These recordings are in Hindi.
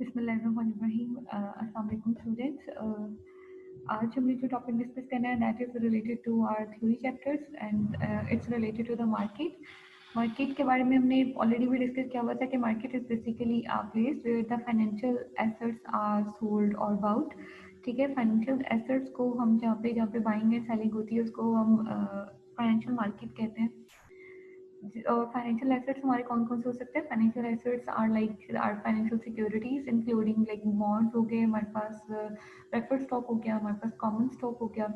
बिस्मिल्लाहिर्रहमानिर्रहीम। अस्सलाम वालेकुम स्टूडेंट्स। आज हमने जो टॉपिक डिस्कस करना है that is related to our theory chapters and it's related to the market. Market के बारे में हमने ऑलरेडी भी डिस्कस किया हुआ था कि market is basically a place where the financial assets are sold और बाउट। ठीक है, फाइनेंशियल एसेट्स को हम जहाँ पे बाइंग एंड सेलिंग होती है उसको हम फाइनेंशियल मार्केट कहते हैं। फाइनेंशियल एसेट्स हमारे कौन कौन से हो सकते हैं? Financial assets are like are financial securities including like bonds हो गए, हमारे पास प्रेफर्ड स्टॉक हो गया, हमारे पास कॉमन स्टॉक हो गया,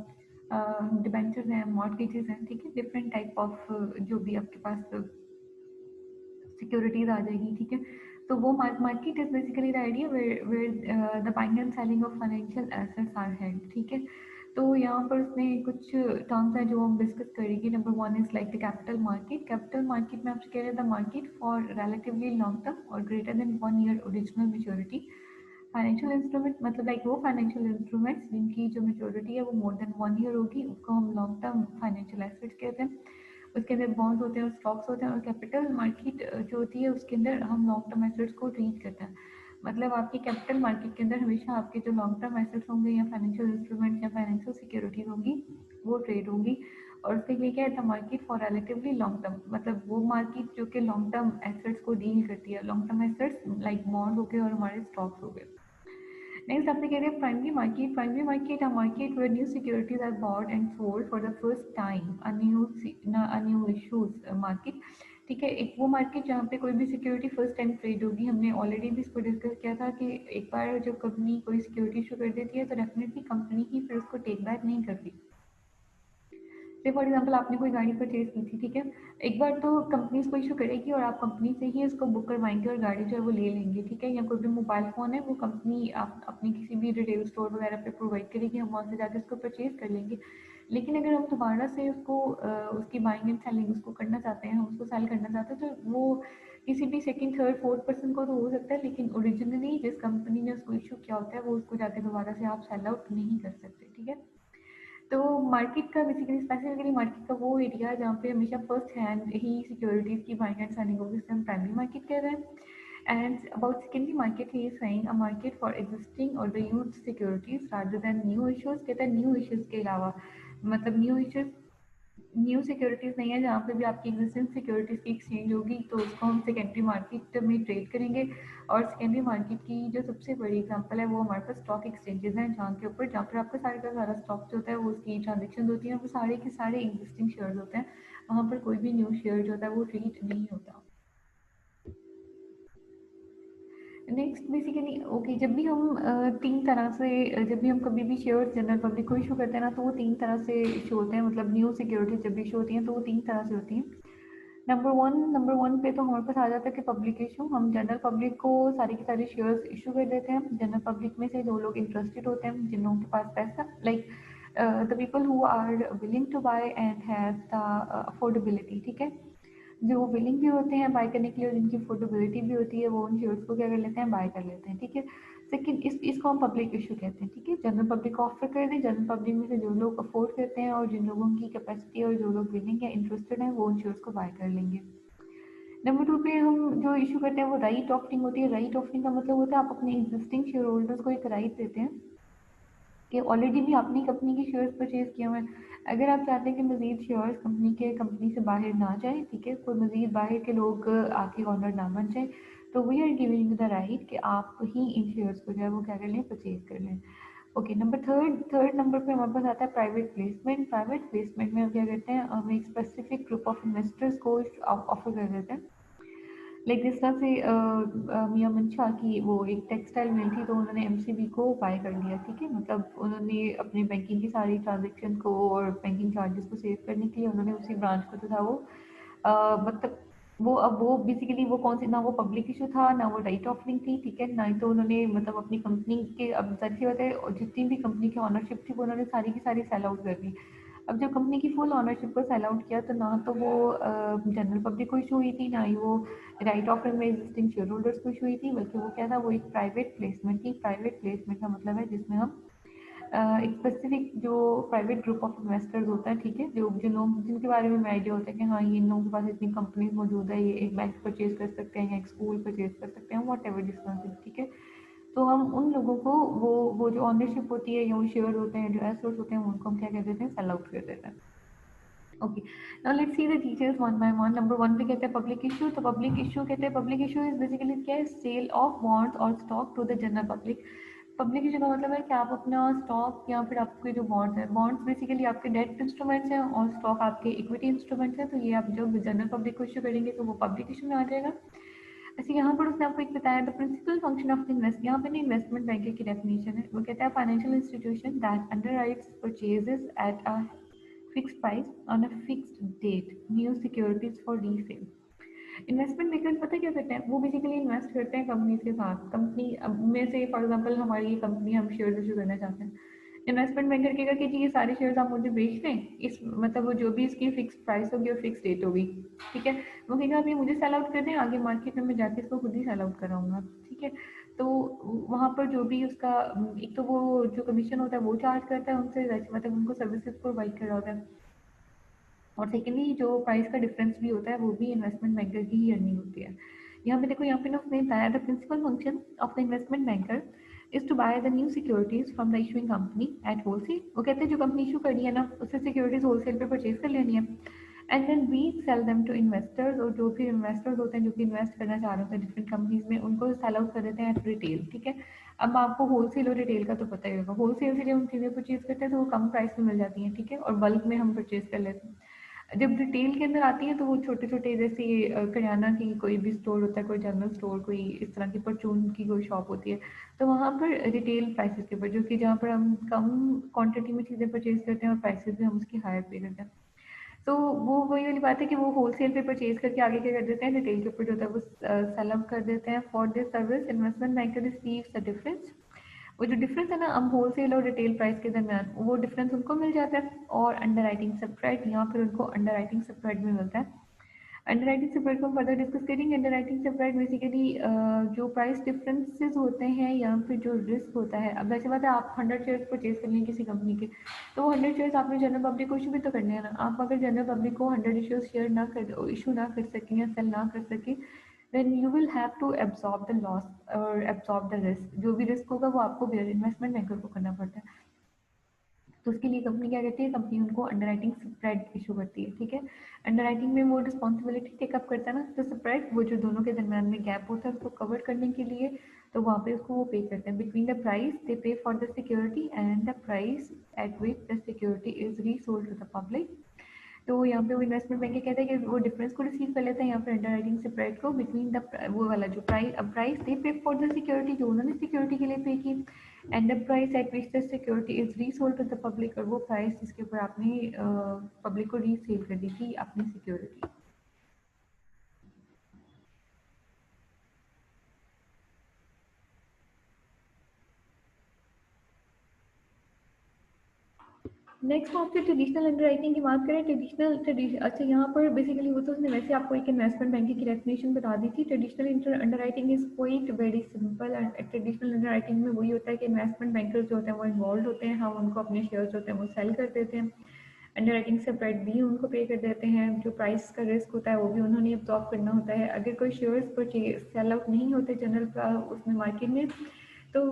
डिबेंचर्स हैं, मॉर्गेजेस हैं। ठीक है, डिफरेंट टाइप ऑफ जो भी आपके पास सिक्योरिटीज आ जाएगी। ठीक है, तो वो market is basically the idea where the buying and selling of financial assets are held. ठीक है, तो यहाँ पर उसमें कुछ टर्म्स हैं जो हम डिस्कस करेंगे। Number one is like the capital market. Capital market में आपसे कह रहे हैं the market for relatively long term और greater than 1 year original maturity. Financial instrument मतलब लाइक वो फाइनेंशियल इंस्ट्रूमेंट्स जिनकी जो मेच्योरिटी है वो मोर देन 1 ईयर होगी, उसको हम लॉन्ग टर्म फाइनेंशियल एसेट्स कहते हैं। उसके अंदर बॉन्ड्स होते हैं और स्टॉक्स होते हैं। और कैपिटल मार्केट जो होती है उसके अंदर हम लॉन्ग टर्म एसेट्स को ट्रीट करते हैं। मतलब आपकी कैपिटल मार्केट के अंदर हमेशा आपके जो लॉन्ग टर्म एसेट्स होंगे या फाइनेंशियल इंस्ट्रूमेंट्स या फाइनेंशियल सिक्योरिटीज होंगी वो ट्रेड होंगी। और उसके लिए क्या है, the market for relatively long term, मतलब वो मार्केट जो कि लॉन्ग टर्म एसेट्स को डील करती है। Long term assets like bond हो गए और हमारे स्टॉक्स हो गए। नेक्स्ट आपने कह रहे हैं primary market. Primary market a market where new securities are bought and sold for the first time, a new issues market. ठीक है, एक वो मार्केट जहाँ पे कोई भी सिक्योरिटी फर्स्ट टाइम ट्रेड होगी। हमने ऑलरेडी भी इसको डिस्कस किया था कि एक बार जब कंपनी कोई सिक्योरिटी इशू कर देती है तो डेफिनेटली कंपनी ही फिर उसको टेक बैक नहीं करती। से फॉर एग्जाम्पल आपने कोई गाड़ी परचेज की थी। ठीक है, एक बार तो कंपनी इसको इशू करेगी और आप कंपनी से ही इसको बुक करवाएंगे और गाड़ी जो है वो ले लेंगे। ठीक है, या कोई भी मोबाइल फ़ोन है वो कंपनी आप अपनी किसी भी रिटेल स्टोर वगैरह पे प्रोवाइड करेगी, हम वहाँ से जाकर उसको परचेज कर लेंगे। लेकिन अगर हम दोबारा से उसको उसकी बाइंग एंड सेलिंग उसको करना चाहते हैं, हम उसको सेल करना चाहते हैं, तो वो किसी भी सेकंड थर्ड फोर्थ पर्सन को तो हो सकता है, लेकिन ओरिजिनली जिस कंपनी ने उसको इशू किया होता है वो उसको जाके दोबारा से आप सेल आउट नहीं कर सकते। ठीक है, तो मार्केट का बेसिकली स्पेसिफिकली मार्केट का वो एरिया है जहाँ पे हमेशा फर्स्ट हैंड ही सिक्योरिटीज की बाइंग एंड सेलिंग होगी, जिसे हम प्राइमरी मार्केट कह रहे हैं। And about secondary market he is saying a market for existing और the used securities rather than new issues. कहते हैं न्यू इश्यूज के अलावा, मतलब न्यू इश्यूज न्यू सिक्योरिटीज़ नहीं है, जहाँ पे भी आपकी एग्जिस्टिंग सिक्योरिटीज़ की एक्सचेंज होगी तो उसको हम सेकेंडरी मार्केट में ट्रेड करेंगे। और सेकेंडरी मार्केट की जो सबसे बड़ी एग्जांपल है वो हमारे पास स्टॉक एक्सचेंजेस हैं, जहाँ पर आपका सारे का सारा स्टॉक जो होता है वो उसकी ट्रांजेक्शन होती है, वो सारे के सारे एग्जिस्टिंग शेयर्स होते हैं। वहाँ पर कोई भी न्यू शेयर जो होता है वो ट्रीट नहीं होता। नेक्स्ट बेसिकली ओके, जब भी हम तीन तरह से जब भी हम कभी भी शेयर जनरल पब्लिक को इशू करते हैं ना, तो वो तीन तरह से इशू होते हैं। मतलब न्यू सिक्योरिटीज जब भी इशू होती हैं तो वो तीन तरह से होती हैं। नंबर वन पे तो हमारे पास आ जाता है कि पब्लिक इशू। हम जनरल पब्लिक को सारे के सारे शेयर्स इशू कर देते हैं। जनरल पब्लिक में से जो लोग इंटरेस्टेड होते हैं, जिन लोगों के पास पैसा, like the people who are willing to buy and have the affordability. ठीक है, जो विलिंग भी होते हैं बाय करने के लिए और जिनकी अफोर्डेबिलिटी भी होती है, वो उन शेयर्स को क्या कर लेते हैं, बाय कर लेते हैं। ठीक है, सेकंड इसको हम पब्लिक इशू कहते हैं। ठीक है, जनरल पब्लिक को ऑफर कर दें, जनरल पब्लिक में से जो लोग अफोर्ड करते हैं और जिन लोगों की कैपेसिटी और जो लोग विलिंग या इंटरेस्टेड हैं वो उन शेयर्स को बाय कर लेंगे। नंबर टू पे हम जो इशू करते हैं वो राइट ऑफरिंग होती है। राइट ऑफरिंग का मतलब होता है आप अपने एग्जिस्टिंग शेयर होल्डर्स को एक राइट देते हैं कि ऑलरेडी भी आपने कंपनी के शेयर्स परचेज किए हुए हैं। अगर आप चाहते हैं कि मजीद शेयर्स कंपनी से बाहर ना जाए, ठीक है, कोई मजीद बाहर के लोग आके ऑनर ना बन जाए, तो we are giving the right कि आप ही इन शेयर्स को जो है वो क्या कर लें, परचेज कर लें। ओके, थर्ड नंबर पे हमारे पास आता है प्राइवेट प्लेसमेंट। प्राइवेट प्लेसमेंट में हम क्या करते हैं, हम एक स्पेसिफिक ग्रुप ऑफ इन्वेस्टर्स को ऑफर कर देते हैं। लाइक जिस तरह से मियां मंशा की वो एक टेक्सटाइल मिल थी, तो उन्होंने एमसीबी को बाय कर लिया। ठीक है, मतलब उन्होंने अपने बैंकिंग की सारी ट्रांजेक्शन को और बैंकिंग चार्जेस को सेव करने के लिए उन्होंने उसी ब्रांच को जो था वो मतलब वो अब वो बेसिकली वो कौन सी, ना वो पब्लिक इशू था ना वो राइट ऑफरिंग थी। ठीक है, ना ही तो उन्होंने मतलब अपनी कंपनी के, अब जाहिर सी बात है, और जितनी भी कंपनी की ऑनरशिप थी वो उन्होंने सारी की सारी सेल आउट कर दी। अब जब कंपनी की फुल ऑनरशिप को सेल आउट किया तो ना तो वो जनरल पब्लिक को इशू हुई थी, ना ही वो राइट ऑफर में एग्जिस्टिंग शेयर होल्डर्स को इशू हुई थी, बल्कि वो क्या था, वो एक प्राइवेट प्लेसमेंट थी। प्राइवेट प्लेसमेंट का मतलब है जिसमें हम एक स्पेसिफिक जो प्राइवेट ग्रुप ऑफ इन्वेस्टर्स होता है, ठीक है, जो जिन लोग जिनके बारे में आइडिया होता है कि हाँ ये इन लोगों के पास इतनी कंपनीज मौजूद है, ये एक बैंक परचेज कर सकते हैं या एक स्कूल परचेज कर सकते हैं, वॉट एवर डिस्टेंस। ठीक है, तो हम उन लोगों को वो जो ओनरशिप होती है या वो शेयर होते हैं, जो एसेट्स होते हैं, उनको हम क्या कह देते हैं, सेल आउट कर देते हैं। Okay, now let's see the details one by one. Number one पे कहते हैं पब्लिक इशू। तो पब्लिक इशू कहते हैं, पब्लिक इशू इज बेसिकली क्या है, सेल ऑफ बॉन्ड्स और stock to the general public. Public issue का मतलब है कि आप अपना स्टॉक या फिर आपके जो बॉन्ड्स हैं, बॉन्ड्स बेसिकली आपके डेट इंस्ट्रूमेंट्स हैं और स्टॉक आपके इक्विटी इंस्ट्रूमेंट्स हैं, तो ये आप जब जनरल पब्लिक को इशू करेंगे तो वो पब्लिक इशू में आ जाएगा। ऐसे यहाँ पर उसने आपको एक बताया the principal function of the invest, यहाँ पे इन्वेस्टमेंट बैंकर की डेफिनेशन है। वो कहता है financial institution that underwrites purchases at a fixed price on a fixed date new securities for resale। Investment makers पता है क्या करते हैं, वो बेसिकली इन्वेस्ट करते हैं कंपनीज के साथ। कंपनी में से फॉर एग्जांपल हमारी ये कंपनी, हम शेयर इशू करना चाहते हैं, इन्वेस्टमेंट बैंकर कहेगा कि जी ये सारे शेयर्स आप मुझे बेच दें, इस मतलब वो जो भी इसकी फिक्स प्राइस होगी और फिक्स डेट होगी, ठीक है। वो कहेगा आप ये मुझे सेल आउट कर दें, आगे मार्केट में मैं जाके इसको खुद ही सेल आउट कराऊंगा, ठीक है। तो वहाँ पर जो भी उसका एक तो वो जो कमीशन होता है वो चार्ज करता है उनसे, मतलब उनको सर्विसेज प्रोवाइड कर रहा होता है, और सेकेंडली जो प्राइस का डिफरेंस भी होता है वो भी इन्वेस्टमेंट बैंकर की ही अर्निंग होती है। यहाँ पे देखो, यहाँ पे ना उसने बताया the principal function of the investment banker is to buy the new securities from the issuing company at wholesale. वो कहते हैं जो कंपनी इशू करी है ना, उससे सिक्योरिटीज होलसेल पे परचेज कर लेनी है, and then we sell them to investors. और जो भी इन्वेस्टर्स होते हैं जो कि इन्वेस्ट करना चाह रहे होते हैं डिफरेंट कंपनीज में, उनको सेल आउट कर देते हैं एट रिटेल, ठीक है। अब आपको होलसेल और रिटेल का तो पता ही होगा, होलसेल से जब हम चीज़ें परचेज करते हैं तो वो कम प्राइस में मिल जाती हैं, ठीक है, और बल्क में हम परचेज कर लेते हैं। जब रिटेल के अंदर आती है तो वो छोटे छोटे जैसे करियाना की कोई भी स्टोर होता है, कोई जनरल स्टोर, कोई इस तरह की परचून की कोई शॉप होती है, तो वहाँ पर रिटेल प्राइसेस के ऊपर, जो कि जहाँ पर हम कम क्वांटिटी में चीज़ें परचेज करते हैं और प्राइसेस भी हम उसकी हायर पे करते हैं। तो वो वही वाली बात है कि वो होलसेल पे परचेज करके आगे क्या कर देते हैं, रिटेल के ऊपर जो होता है वो सेल आउट कर देते हैं। For this service investment banker receives the difference. वो जो डिफरेंस है ना, अब होलसेल और रिटेल प्राइस के दरमियान, वो डिफरेंस उनको मिल जाता है, और अंडर राइटिंग स्प्रेड, यहाँ पर उनको अंडर राइटिंग स्प्रेड भी मिलता है। अंडर राइटिंग स्प्रेड को फर्दर डिस्कस करेंगे। अंडर राइटिंग स्प्रेड बेसिकली जो प्राइस डिफरेंसेस होते हैं या फिर जो रिस्क होता है, अब वैसे बात है आप 100 शेयर्स परचेज कर लें किसी कंपनी के, तो वो 100 शेयर्स आपने जनरल पब्लिक को इशू भी तो करने हैं ना। आप अगर जनरल पब्लिक को 100 शेयर ना कर इशू ना कर सकें या सेल ना कर सकें, then you will have to absorb the loss और एब्जॉर्ब द रिस्क। जो भी रिस्क होगा वो आपको इन्वेस्टमेंट बैंकर को करना पड़ता है। तो उसके लिए कंपनी क्या करती है, कंपनी उनको अंडरराइटिंग स्प्रेड इशू करती है, ठीक है। अंडरराइटिंग में वो रिस्पॉन्सिबिलिटी टेकअप करता है ना, तो स्प्रेड वो जो दोनों के दरमियान में गैप होता है उसको कवर करने के लिए, तो वहाँ पे उसको वो पे करते हैं between the price they pay for the security and the price at which the security is resold to the public. तो यहाँ पे वो इन्वेस्टमेंट बैंक कहता है कि वो डिफरेंस को रिसीव कर लेते हैं यहाँ पर अंडरराइटिंग स्प्रेड को बिटवीन द वो वाला जो price they pay for the security, जो उन्होंने सिक्योरिटी के लिए पे की, and the price at which the security is resold to the public, और वो प्राइस जिसके ऊपर आपने पब्लिक को रीसेल कर दी थी अपनी सिक्योरिटी। नेक्स्ट आपसे ट्रेडिशनल अंडरराइटिंग की बात करें। अच्छा, यहाँ पर बेसिकली वो तो उसने वैसे आपको एक इन्वेस्टमेंट बैंकिंग की डेफिनेशन बता दी थी। Traditional underwriting is quite very simple. Traditional underwriting में वही होता है कि इन्वेस्टमेंट बैंकर्स जो होते हैं वो इन्वॉल्व होते हैं, हम उनको अपने शेयर्स होते हैं वो सेल कर देते हैं, अंडरराइटिंग स्प्रेड भी उनको पे कर देते हैं, जो प्राइस का रिस्क होता है वो भी उन्होंने अब्जॉर्ब करना होता है। अगर कोई शेयर्स परचेज सेल आउट नहीं होते जनरल उसमें मार्केट में, तो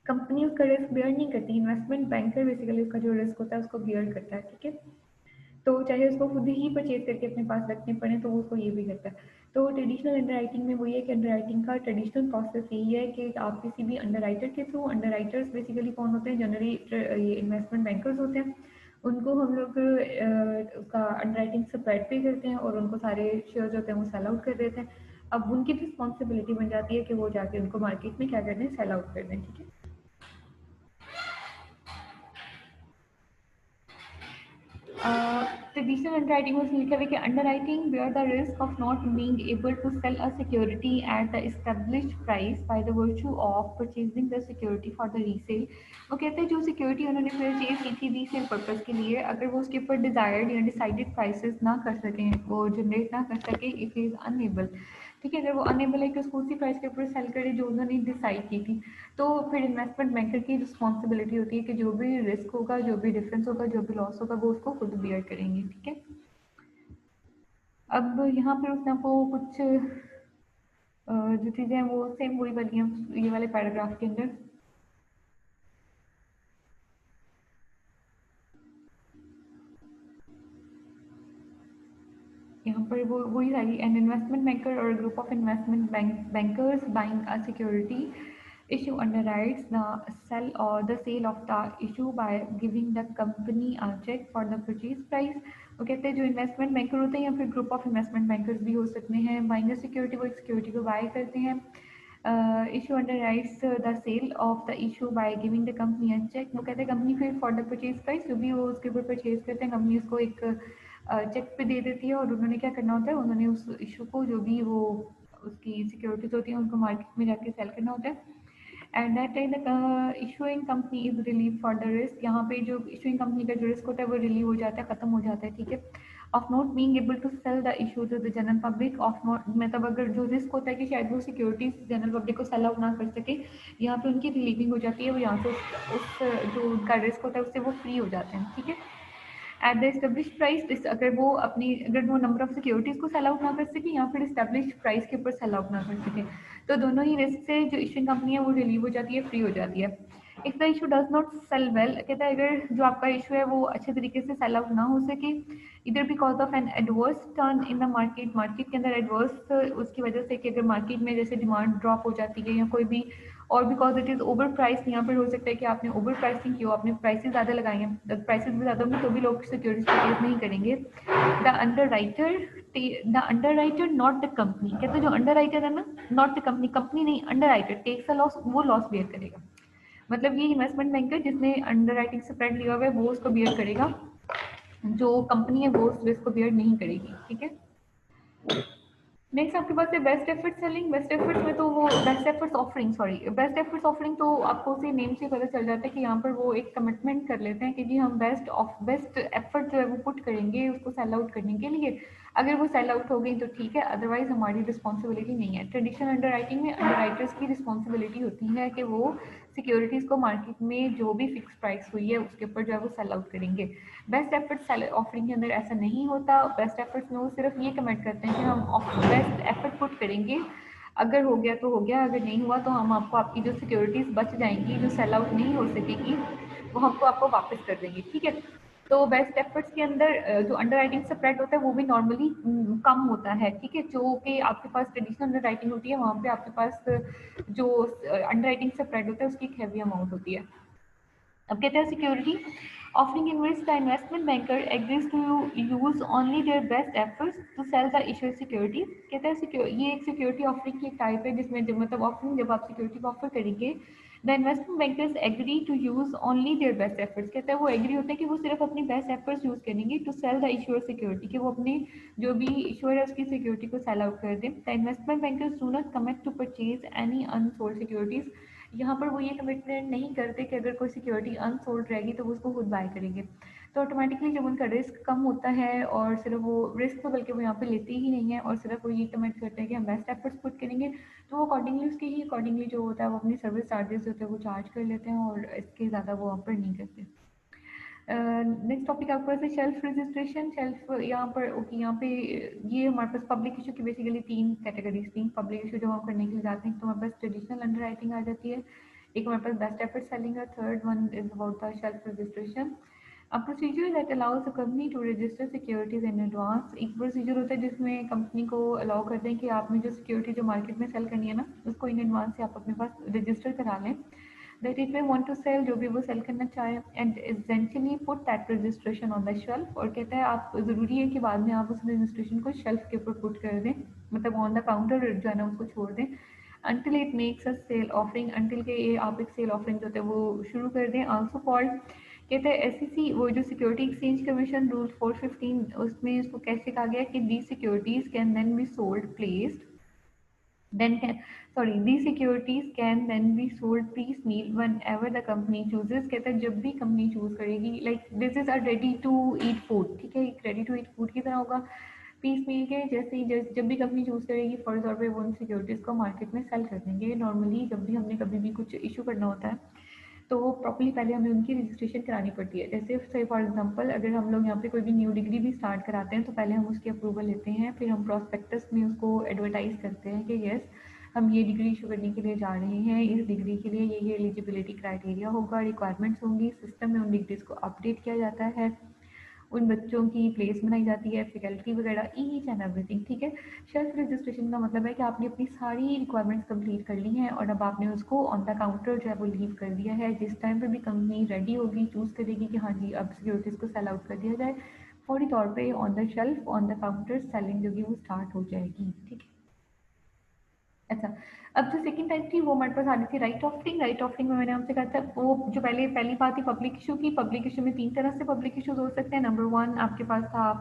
कंपनी उसका रिस्क बेयर नहीं करती, इन्वेस्टमेंट बैंकर बेसिकली उसका जो रिस्क होता है उसको बेयर करता है, ठीक है। तो चाहे उसको खुद ही परचेज करके अपने पास रखने पड़े तो वो उसको ये भी करता है। तो ट्रेडिशनल अंडरराइटिंग में वही है कि अंडरराइटिंग का ट्रेडिशनल प्रोसेस यही है कि आप किसी भी अंडरराइटर के थ्रू, अंडरराइटर्स बेसिकली कौन होते हैं, जनरली ये इन्वेस्टमेंट बैंकर्स होते हैं, उनको हम लोग उसका अंडरराइटिंग स्प्रेड पे करते हैं और उनको सारे शेयर्स होते हैं वो सेल आउट कर देते हैं। अब उनकी रिस्पॉन्सिबिलिटी बन जाती है कि वो जाके उनको मार्केट में क्या कर दें, सेल आउट कर दें, ठीक है। Traditional underwriting was लिखा हुआ है कि underwriting bear the risk of not being able to sell a security at the established price by the virtue of purchasing the security for the resale। वो कहते हैं जो सिक्योरिटी उन्होंने परचेज की थी रीसेल पर्पज के लिए, अगर वो उसके ऊपर डिजायर्ड या डिसाइडेड प्राइसेस ना कर सकें, वो जनरेट ना कर सके, इट इज़ अनएबल, ठीक है। अगर वो अनएबल है कि उसको उसी प्राइस के ऊपर सेल करे जो उन्होंने डिसाइड की थी, तो फिर इन्वेस्टमेंट बैंकर की रिस्पॉन्सिबिलिटी होती है कि जो भी रिस्क होगा, जो भी डिफरेंस होगा, जो भी लॉस होगा, वो उसको खुद बियर करेंगे, ठीक है। अब यहाँ पर उसने आपको कुछ जो चीज़ें हैं वो सेम वही वाली हैं ये वाले पैराग्राफ के अंदर। यहाँ पर वो वही सारी एन इन्वेस्टमेंट बैंकर और group of investment bankers buying a security issue underwrites the sell or the sale of the issue by giving the company a check for the purchase price। वो कहते हैं जो इन्वेस्टमेंट बैंकर होते हैं या फिर ग्रुप ऑफ इन्वेस्टमेंट बैंकर्स भी हो सकते हैं, बाइंग अ सिक्योरिटी, वो एक सिक्योरिटी को बाय करते हैं। Issue underwrites the sale of the issue by giving the company a check। वो कहते हैं कंपनी फिर फॉर द परचेज प्राइस जो भी वो उसके ऊपर परचेज करते हैं कंपनी उसको एक चेक पे दे देती है और उन्होंने क्या करना होता है, उन्होंने उस इशू को जो भी वो उसकी सिक्योरिटीज होती हैं उनको मार्केट में जाके सेल करना होता है। At that time the issuing company is relieve for the risk. यहाँ पे जो इशूइंग कंपनी का जो रिस्क होता है वो रिलीव हो जाता है, खत्म हो जाता है, ठीक है। Of not being able to sell the issue to the general public. Of not मतलब अगर जो रिस्क होता है कि शायद वो सिक्योरिटीज जनरल पब्लिक को सेल आउट ना कर सके, यहाँ पे उनकी रिलीविंग हो जाती है, वो यहाँ से उस जो उनका रिस्क होता है उससे वो फ्री हो जाते हैं, ठीक है। एट द एस्टेब्लिश प्राइस, अगर वो नंबर ऑफ सिक्योरिटीज को सेल आउट ना कर सके या फिर एस्टेब्लिश प्राइस के ऊपर सेल आउट ना कर सके, तो दोनों ही रिस्क से जो इशूइंग कंपनी है वो रिलीव हो जाती है, फ्री हो जाती है। If the issue does not sell well, कहता है अगर जो आपका इशू है वो अच्छे तरीके से सेल आउट ना हो सके, इधर because of an adverse turn in the market, market के अंदर एडवर्स उसकी वजह से कि अगर मार्केट में जैसे डिमांड ड्रॉप हो जाती है या कोई भी, और because it is over price, यहाँ पर हो सकता है कि आपने ओवर प्राइसिंग की हो, आपने प्राइसेस ज़्यादा लगाए हैं, प्राइसेस भी ज़्यादा होंगे तो भी लोग सिक्योरिटीज परचेज नहीं करेंगे। The underwriter not the company, कहते हैं जो अंडर राइटर है ना, नॉट द कंपनी, कंपनी नहीं underwriter takes a loss, वो लॉस बेयर करेगा। मतलब ये इन्वेस्टमेंट बैंकर जिसने अंडर राइटिंग से स्प्रेड लिया हुआ है वो उसको बियर करेगा, जो कंपनी है वो उस रिस्क को बियर नहीं करेगी, ठीक है। नेक्स्ट आपके पास है best effort selling. Best efforts में तो वो best efforts offering, sorry best efforts offering, तो आपको उसी नेम से पता चल जाता है कि यहाँ पर वो एक कमिटमेंट कर लेते हैं कि जी हम बेस्ट एफर्ट जो है वो पुट करेंगे उसको सेल आउट करने के लिए। अगर वो सेल आउट हो गई तो ठीक है, अदरवाइज हमारी रिस्पॉन्सिबिलिटी नहीं है। ट्रेडिशनल अंडर राइटिंग में अंडर राइटर्स की रिस्पॉन्सिबिलिटी होती है कि वो सिक्योरिटीज़ को मार्केट में जो भी फिक्स प्राइस हुई है उसके ऊपर जो है वो सेल आउट करेंगे। बेस्ट एफर्ट्स ऑफरिंग के अंदर ऐसा नहीं होता। बेस्ट एफर्ट्स में वो सिर्फ ये कमेंट करते हैं कि हम बेस्ट एफर्ट पुट करेंगे, अगर हो गया तो हो गया, अगर नहीं हुआ तो हम आपको आपकी जो सिक्योरिटीज़ बच जाएंगी जो सेल आउट नहीं हो सकेगी वो हमको आपको वापस कर देंगे, ठीक है। तो बेस्ट एफर्ट्स के अंदर जो अंडर राइटिंग स्प्रेड होता है वो भी नॉर्मली कम होता है, ठीक है। जो कि आपके पास ट्रेडिशनल अंडर राइटिंग होती है वहाँ पे आपके पास जो अंडर राइटिंग स्प्रेड होता है उसकी एक हैवी अमाउंट होती है। अब कहते हैं security offering in which the investment banker agrees to use only their best efforts to sell the issuer security. कहते हैं ये एक सिक्योरिटी ऑफरिंग की एक टाइप है जिसमें जब मतलब ऑफरिंग जब आप सिक्योरिटी को ऑफर करेंगे, the investment bankers agree to use only their best efforts. कहते हैं वो एग्री होते हैं कि वो सिर्फ अपनी बेस्ट एफर्ट्स यूज करेंगे to sell the issuer security, कि वो अपने जो भी इश्यूर है उसकी सिक्योरिटी को सेल आउट कर दें। The investment bankers do not commit to purchase any unsold securities. यहाँ पर वो ये कमिटमेंट नहीं करते कि अगर कोई सिक्योरिटी अनसोल्ड रहेगी तो वो उसको खुद बाय करेंगे। तो ऑटोमेटिकली जब उनका रिस्क कम होता है और सिर्फ वो रिस्क तो बल्कि वो यहाँ पे लेते ही नहीं है और सिर्फ वो ये कमिट करते हैं कि हम बेस्ट एफर्ट्स पुट करेंगे, तो वो अकॉर्डिंगली उसके ही अकॉर्डिंगली जो होता है वो अपनी सर्विस चार्जेस होते हैं वो चार्ज कर लेते हैं और इसके ज़्यादा वो ऑफर नहीं करते। नेक्स्ट टॉपिक आपके पास है शेल्फ रजिस्ट्रेशन। शेल्फ यहाँ पर ओके, यहाँ पे ये हमारे पास पब्लिक इशू की बेसिकली तीन कैटेगरीज थी। पब्लिक इशू जब हम करने के लिए जाते हैं तो हमारे पास ट्रेडिशनल अंडर राइटिंग आ जाती है, एक हमारे पास बेस्ट एफर्ट सेलिंग है, third one is about the shelf registration. A procedure that allows the company to register securities in advance. एक प्रोसीजर होता है जिसमें कंपनी को अलाउ करते हैं कि आपने जो सिक्योरिटी जो मार्केट में सेल करनी है ना उसको इन एडवांस से आप अपने पास रजिस्टर करा लें, that it way want to sell, जो भी वो सेल करना चाहे, and essentially put that registration on the shelf. और कहता है आप ज़रूरी है कि बाद में आप उस रजिस्ट्रेशन को शेल्फ के ऊपर पुट कर दें, मतलब ऑन द काउंटर जो है ना उसको छोड़ दें, until it makes a sale offering, until के ये आप एक सेल ऑफरिंग जो होता है वो शुरू कर दें। आल्सो कॉल्ड, कहते हैं एसईसी, वो जो सिक्योरिटी एक्सचेंज कमीशन रूल 415 उसमें इसको कैसे कहा गया कि the securities can then be sold placed then can sorry these securities can then be sold piecemeal whenever the company chooses। कहता है जब भी कंपनी चूज करेगी, like this is a ready to eat food, ठीक है, एक रेडी टू ईट फूड की तरह होगा। पीस मील के जैसे ही जब भी कंपनी चूज करेगी फॉर तौर पे वो उन सिक्योरिटीज को मार्केट में सेल कर देंगे। नॉर्मली जब भी हमने कभी भी कुछ इशू करना होता है तो प्रॉपर्ली पहले हमें उनकी रजिस्ट्रेशन करानी पड़ती है। जैसे से फॉर एग्जांपल अगर हम लोग यहाँ पे कोई भी न्यू डिग्री भी स्टार्ट कराते हैं तो पहले हम उसकी अप्रूवल लेते हैं, फिर हम प्रॉस्पेक्टस में उसको एडवर्टाइज करते हैं कि यस हम ये डिग्री इशू करने के लिए जा रहे हैं, इस डिग्री के लिए ये एलिजिबिलिटी क्राइटेरिया होगा, रिक्वायरमेंट्स होंगी, सिस्टम में उन डिग्रीज़ को अपडेट किया जाता है, उन बच्चों की प्लेस बनाई जाती है, फैकल्टी वगैरह, ईच एंड एवरीथिंग, ठीक है। सेल्फ रजिस्ट्रेशन का मतलब है कि आपने अपनी सारी रिक्वायरमेंट्स कंप्लीट कर ली हैं और अब आपने उसको ऑन द काउंटर जो है वो लीव कर दिया है। जिस टाइम पे भी कंपनी रेडी होगी, चूज़ करेगी कि हाँ जी अब सिक्योरिटीज़ को सेल आउट कर दिया जाए, फौरी तौर पे on the shelf on the counter selling जो कि वो स्टार्ट हो जाएगी, ठीक है। अच्छा, अब जो सेकंड टाइप थी वो हमारे पास आ रही थी राइट ऑफरिंग। राइट ऑफरिंग में मैंने आपसे कहा था वो जो पहली बात थी पब्लिक इशू की। पब्लिक इशू में 3 तरह से पब्लिक इश्यूज हो सकते हैं। नंबर 1 आपके पास था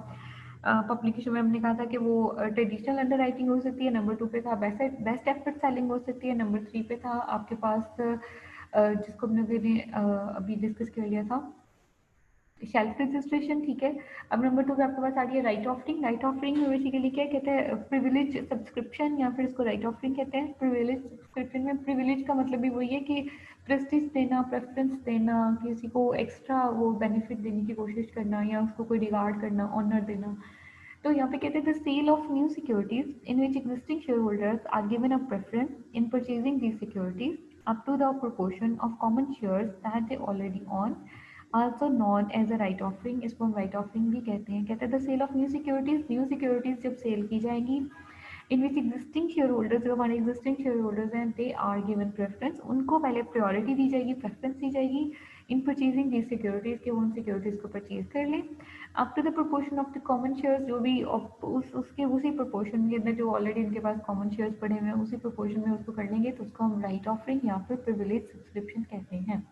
पब्लिक इशू में हमने कहा था कि वो ट्रेडिशनल अंडर राइटिंग हो सकती है। नंबर 2 पे था बेस्ट एफर्ट सेलिंग हो सकती है। नंबर 3 पे था आपके पास जिसको हमने अभी डिस्कस कर लिया था शेल्फ रजिस्ट्रेशन, ठीक है। अब नंबर 2 पे आपके पास आ रही है राइट ऑफरिंग। राइट ऑफरिंग में बेसिकली क्या कहते हैं प्रिविलेज सब्सक्रिप्शन या फिर इसको राइट ऑफरिंग कहते हैं। प्रिविलेज सब्सक्रिप्शन में प्रिविलेज का मतलब भी वही है कि प्रेस्टिज देना, प्रेफरेंस देना, किसी को एक्स्ट्रा वो बेनिफिट देने की कोशिश करना या उसको कोई रिगार्ड करना, ऑनर देना। तो यहाँ पे कहते हैं the sale of new securities in which existing shareholders are given a preference in purchasing these securities up to the proportion of common shares that they already own, also known as a right offering। इसको हम right offering भी कहते हैं। कहते हैं the sale of new securities, new securities जब सेल की जाएंगी इन विच एग्जिस्टिंग शेयर होल्डर्स, जो हमारे एग्जिस्टिंग शेयर होल्डर्स हैं, दे आर गिवन प्रेफरेंस, उनको पहले प्रायोरिटी दी जाएगी, प्रेफरेंस दी जाएगी इन परचेजिंग दी सिक्योरिटीज के वो उन सिक्योरिटीज को परचेज कर लें up to the proportion of the common shares, जो भी उसके उसी प्रोपोर्शन के अंदर जो ऑलरेडी उनके पास कॉमन शेयर्स पड़े हुए हैं उसी प्रोपोर्शन में उसको कर लेंगे, तो उसको हम राइट ऑफरिंग या फिर प्रिविलेज सब्सक्रिप्शन कहते हैं।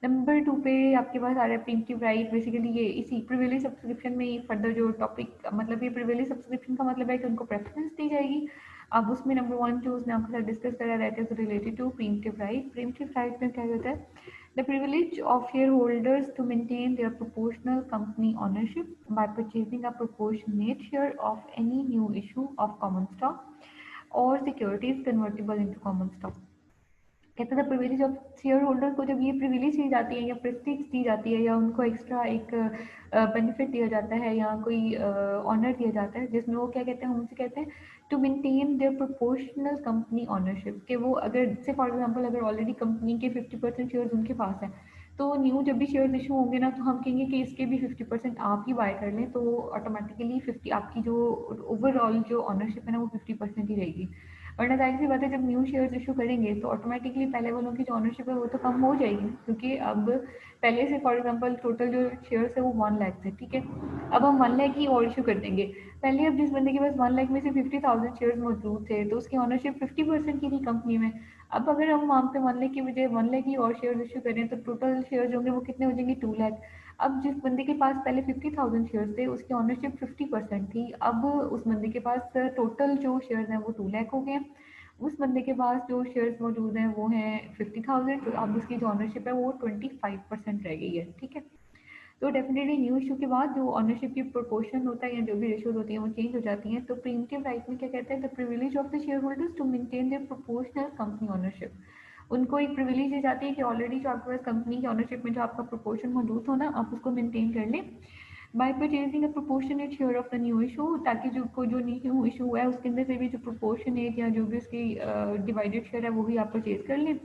नंबर 2 पे आपके पास आ रहा है प्रीम्प्टिव राइट। बेसिकली ये इसी प्रिविलेज सब्सक्रिप्शन में फर्दर जो टॉपिक मतलब ये प्रिविलेज सब्सक्रिप्शन का मतलब है कि उनको प्रेफरेंस दी जाएगी। अब उसमें नंबर 1 जो उसने आपके साथ डिस्कस करा that is related to preemptive right. Preemptive right में क्या होता है the privilege of shareholders to maintain their proportional company ownership by purchasing a proportionate share of any new issue of common stock or securities convertible into common stock। कहते हैं प्रिविलेज ऑफ शेयर होल्डर को जब ये प्रिविलेज दी जाती है या प्रेस्टीज दी जाती है या उनको एक्स्ट्रा एक बेनिफिट दिया जाता है या कोई ऑनर दिया जाता है जिसमें वो क्या कहते हैं, हम उसे कहते हैं to maintain their proportional company ownership. कि वो अगर से फॉर एग्जांपल अगर ऑलरेडी कंपनी के 50% शेयर्स उनके पास हैं तो न्यू जब भी शेयर्स इशू होंगे ना तो हम कहेंगे कि इसके भी 50% आप ही बाय कर लें, तो ऑटोमेटिकली 50 आपकी जो ओवरऑल जो ऑनरशिप है ना वो 50% ही रहेगी। वरना जाहिर सी बात है जब न्यू शेयर्स इशू करेंगे तो ऑटोमेटिकली पहले वालों की जो ऑनरशिप है वो तो कम हो जाएगी, क्योंकि अब पहले से फॉर एग्जांपल टोटल जो शेयर्स है वो 1 लाख थे, ठीक है। अब हम 1 लाख ही और इशू कर देंगे। पहले अब जिस बंदे के पास 1 लाख में से 50,000 शेयर्स मौजूद थे तो उसकी ऑनरशिप 50% की थी कंपनी में। अब अगर हम वहाँ पे 1 लाख की बजाय 1 लाख ही और शेयर्स इशू करें तो टोटल शेयर्स होंगे वो कितने हो जाएंगे 2 लाख। अब जिस बंदे के पास पहले 50,000 शेयर्स थे उसकी ऑनरशिप 50% थी, अब उस बंदे के पास टोटल जो शेयर्स हैं वो 2 लाख हो गए। उस बंदे के पास जो शेयर्स मौजूद हैं वो हैं 50,000, तो अब उसकी जो ऑनरशिप है वो 25% रह गई है, ठीक है। तो डेफिनेटली न्यू इशू के बाद जो ऑनरशिप की प्रोपोर्शन होता है या जो भी रेशियोज होती हैं वो चेंज हो जाती हैं। तो प्रीम्प्टिव राइट में क्या कहते हैं the privilege of the shareholders to maintain their proportional company ownership. उनको एक प्रिविलेज दी जाती है कि ऑलरेडी जो आपके पास कंपनी की ऑनरशिप में जो आपका प्रोपोर्शन मौजूद हो ना आप उसको मेंटेन कर लें bye purchasing a proportionate share of the new issue, ताकि जो न्यू इशू हुआ है उसके अंदर से भी जो प्रोपोर्शनेट या जो भी उसकी डिवाइडेड शेयर है वो भी आप परचेज कर लें,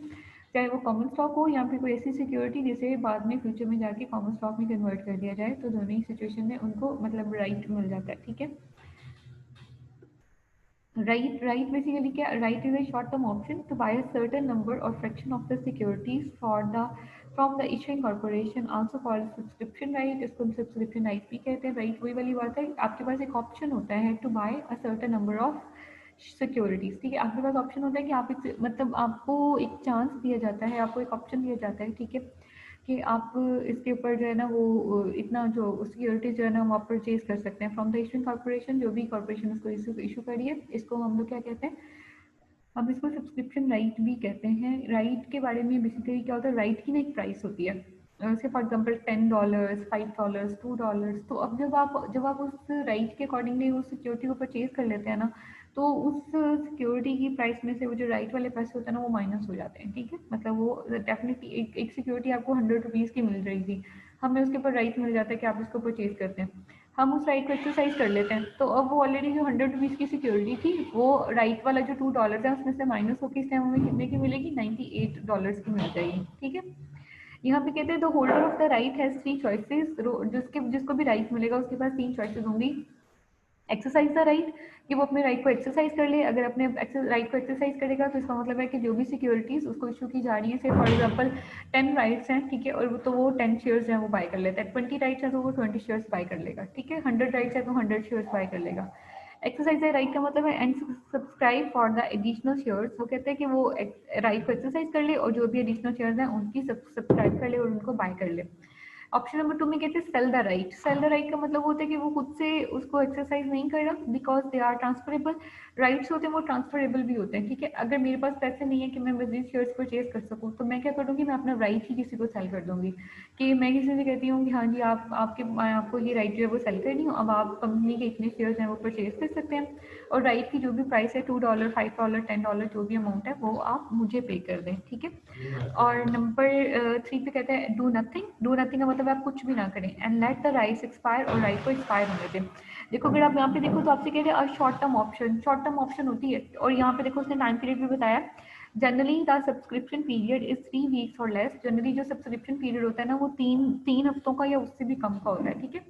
चाहे वो कॉमन स्टॉक हो या फिर कोई ऐसी सिक्योरिटी जिसे बाद में फ्यूचर में जाके कॉमन स्टॉक में कन्वर्ट कर दिया जाए। तो दोनों ही सिचुएशन में उनको मतलब राइट मिल जाता है, ठीक है। Right basically क्या right is a short term option to buy a certain number or fraction of the securities for the from the issuing corporation, also called subscription right। इसको हम subscription right भी कहते हैं। right वही वाली बात है, आपके पास एक ऑप्शन होता है to buy a certain number of securities, ठीक है। आपके पास ऑप्शन होता है कि आप मतलब आपको एक चांस दिया जाता है, आपको एक ऑप्शन दिया जाता है, ठीक है, कि आप इसके ऊपर जो है ना वो इतना जो सिक्योरिटी जो है ना हम आप परचेज कर सकते हैं फ्रॉम द इशूइंग कॉर्पोरेशन। जो भी कॉर्पोरेशन इसको इशू करी है इसको हम लोग क्या कहते हैं, हम इसको सब्सक्रिप्शन राइट भी कहते हैं। राइट के बारे में बेसिकली क्या होता है, राइट की ना एक प्राइस होती है, जैसे फॉर एग्जांपल $10, $5, $2। तो अब जब आप उस राइट के अकॉर्डिंगली उस सिक्योरिटी को परचेज कर लेते हैं ना तो उस सिक्योरिटी की प्राइस में से वो जो राइट वाले पैसे होते हैं ना वो माइनस हो जाते हैं, ठीक है। मतलब वो डेफिनेटली एक सिक्योरिटी आपको 100 रुपीज़ की मिल रही थी, हमें उसके ऊपर राइट मिल जाता है कि आप इसको परचेज करते हैं। हम उस राइट को एक्सरसाइज कर लेते हैं। तो अब वो ऑलरेडी जो 100 रुपीज़ की सिक्योरिटी थी, वो राइट वाला जो $2 है उसमें से माइनस होकर इस टाइम हमें कितने की मिलेगी, $98 की मिल जाएगी। ठीक है, यहाँ पे कहते हैं the holder of the right has 3 choices, जिसको भी राइट मिलेगा उसके पास 3 चॉइसेस होंगी। एक्सरसाइज द राइट, कि वो अपने राइट को एक्सरसाइज कर ले। अगर अपने राइट को एक्सरसाइज करेगा तो इसका मतलब है कि जो भी सिक्योरिटीज उसको इशू की जा रही है, से फॉर एग्जांपल 10 राइट्स हैं, ठीक है, और तो वो 10 शेयर्स हैं वो बाय कर लेता है, 20 राइट्स हैं तो वो 20 शेयर्स बाय कर लेगा, ठीक है, 100 राइट्स है तो 100 शेयर्स बाय कर लेगा। एक्सरसाइज राइट का मतलब है and subscribe for the additional shares, वो कहते हैं कि वो राइट को एक्सरसाइज कर ले और जो भी एडिशनल शेयर्स हैं उनकी सब्सक्राइब कर ले और उनको बाय कर ले। ऑप्शन नंबर 2 में कहते हैं sell the right. Sell the right का मतलब होता है कि वो खुद से उसको एक्सरसाइज नहीं कर रहा, because they are transferable. Rights होते हैं वो ट्रांसफरेबल भी होते हैं, ठीक है। अगर मेरे पास पैसे नहीं है कि मैं मजीद शेयर्स परचेज कर सकूँ, तो मैं क्या करूँगी, मैं अपना राइट ही किसी को सेल कर दूंगी। कि मैं किसी से कहती हूँ कि हाँ जी, मैं आपको ये राइट जो है वो सेल करनी हूँ, अब आप कंपनी के इतने शेयर्स हैं वो परचेज कर सकते हैं, और राइट की जो भी प्राइस है $2, $5, $10 जो भी अमाउंट है वो आप मुझे पे कर दें, ठीक है। और नंबर 3 पे कहते हैं डू नथिंग। डू नथिंग का मतलब आप कुछ भी ना करें, and let the rights expire, और राइट को एक्सपायर होने दें। देखो अगर आप यहाँ पे देखो तो आपसे कह रहे हैं short term option, short term option होती है, और यहाँ पे देखो उसने टाइम पीरियड भी बताया। Generally the subscription period is 3 weeks और लेस। जनरली जो सब्सक्रिप्शन पीरियड होता है ना वो तीन तीन हफ्तों का या उससे भी कम का होता है, ठीक है।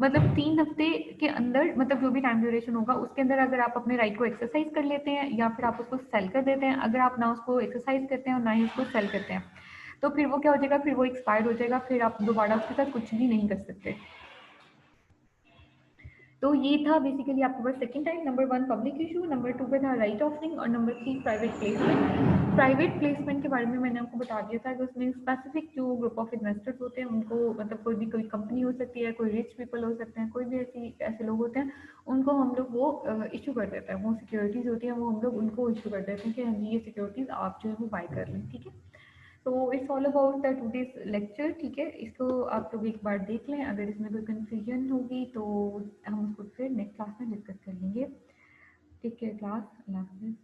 मतलब 3 हफ्ते के अंदर, मतलब जो भी टाइम ड्यूरेशन होगा उसके अंदर अगर आप अपने राइट को एक्सरसाइज कर लेते हैं या फिर आप उसको सेल कर देते हैं, अगर आप ना उसको एक्सरसाइज करते हैं और ना ही उसको सेल करते हैं, तो फिर वो क्या हो जाएगा, फिर वो एक्सपायर हो जाएगा, फिर आप दोबारा उसके साथ कुछ भी नहीं कर सकते। तो ये था बेसिकली आपके पास second type. Number 1 public issue, number 2 पे था राइट ऑफरिंग, और number 3 private placement. Private placement के बारे में मैंने आपको बता दिया था कि उसमें स्पेसिफिक जो ग्रुप ऑफ इन्वेस्टर्स होते हैं उनको, मतलब कोई कंपनी हो सकती है, कोई रिच पीपल हो सकते हैं, कोई भी ऐसे लोग होते हैं, उनको हम लोग वो इशू कर देते हैं, वो सिक्योरिटीज़ होती हैं वो हम लोग उनको इशू कर देते हैं कि हाँ जी ये सिक्योरिटीज़ आप जो है वो बाय कर लें, ठीक है। तो it's all about the today's lecture, ठीक है। इसको आप लोग एक बार देख लें, अगर इसमें कोई कन्फ्यूजन होगी तो हम उसको फिर नेक्स्ट क्लास में डिस्कस कर लेंगे। टेक केयर क्लास, अल्लाह हाफिज़।